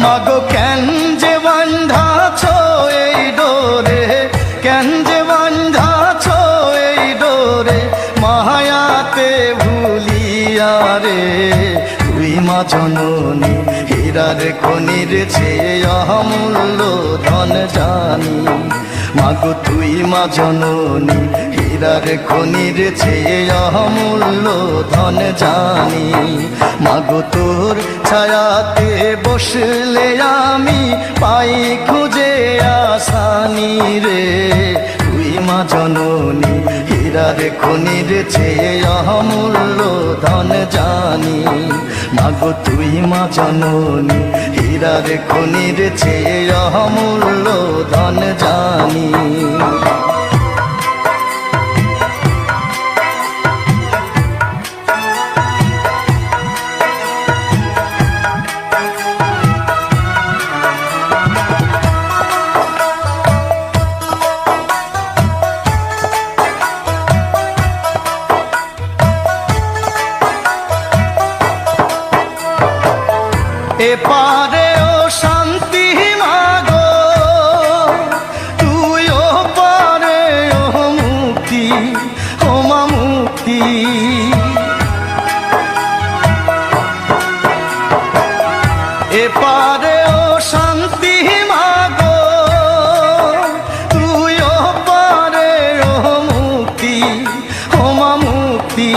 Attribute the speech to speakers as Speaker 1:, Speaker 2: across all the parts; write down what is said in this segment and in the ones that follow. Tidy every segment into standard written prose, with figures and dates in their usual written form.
Speaker 1: মাগো কেন যে বান্ধাছ এই ডোরে, কেন যে বান্ধাছ এই ডোরে, মায়াতে ভুলিয়া রে। তুই মা জননী হীরার খনির চেয়ে অমূল্য ধন জানি। মাগো তুই মা জননী হীরার খনির চেয়ে অমূল্য ধন জানি। মাগো তোর ছায়াতে বসলে আমি পাই খুঁজে আসানি রে। তুই মা জননী হীরার খনির চেয়ে অমূল্য ধন জানি। মাগো তুই মা জননী হীরার খনির চেয়ে অমূল্য ধন জানি। এপারে ও শান্তি মাগো, তুই ও পারে ও মুক্তি, ও মা মুক্তি। এপারে ও শান্তি মাগো, তুই ও পারে ও মুক্তি, ও মা মুক্তি।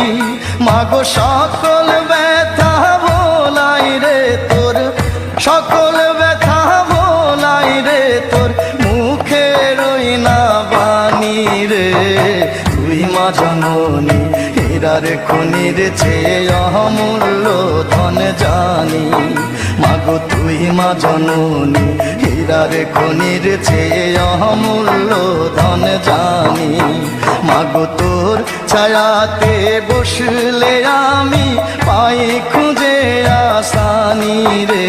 Speaker 1: মাগো সকল ব্যথা ভোলাই রে তোর, সকল ব্যথা ভোলাই রে তোর মুখের ওই না বাণী রে। তুই মা জননী হীরার খনির চেয়ে অমূল্য ধন জানি। মাগো তুই মা জননী হীরার খনির চেয়ে অমূল্য ধন জানি। মাগো তোর ছায়াতে বসলে আমি পাই খুঁজে আসানি রে।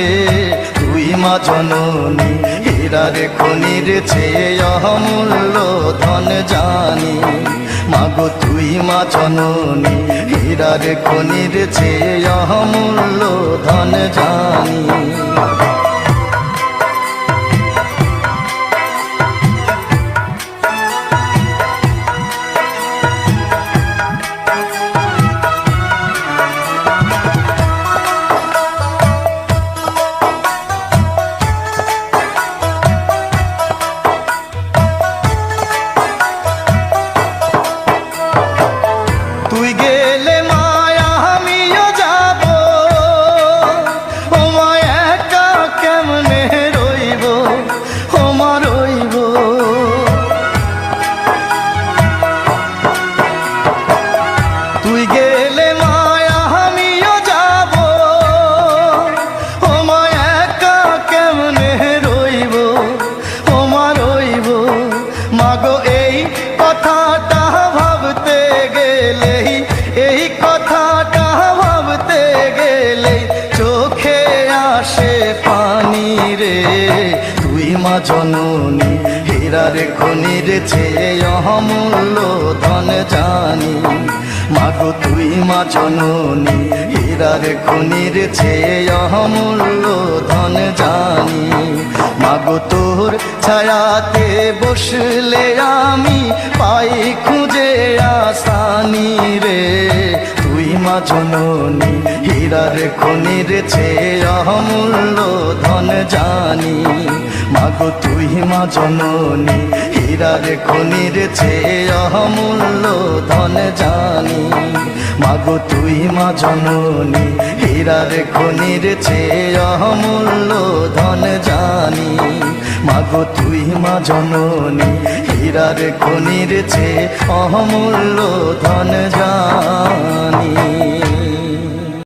Speaker 1: তুই মা জননী হীরার খনির চেয়ে অমূল্য ধন জানি। মাগো তুই মা জননী হীরার খনির চেয়ে অমূল্য ধন জানি। তুই গেলে মায়া আমিও যাব, ও মা একা কেমনে রইব, ও মা রইব। তুই গেলে মায়া আমিও যাব, ও মা একা কেমনে রইব, ও মা রইব। মাগো এই কথাটা ভাবতে গেলে, এই কথাটা ভাবতে গেলে চোখে আসে পানি রে। তুই মা জননী হীরার খনির চেয়ে অমূল্য ধন জানি। মাগো তুই মা জননী হীরার খনির চেয়ে অমূল্য ধন জানি। মাগো তোর ছায়াতে বসলে আমি পাই খুঁজে আসানি রে। তুই মা জননী হীরার খনির চেয়ে অমূল্য ধন জানি। মাগো তুই মা জননী হীরার খনির চেয়ে অমূল্য ধন জানি। মাগো তুই মা জননী হীরার খনির চেয়ে অমূল্য ধন জানি। মাগো তুই মা জননী হীরার খনির চেয়ে অমূল্য ধন জানি।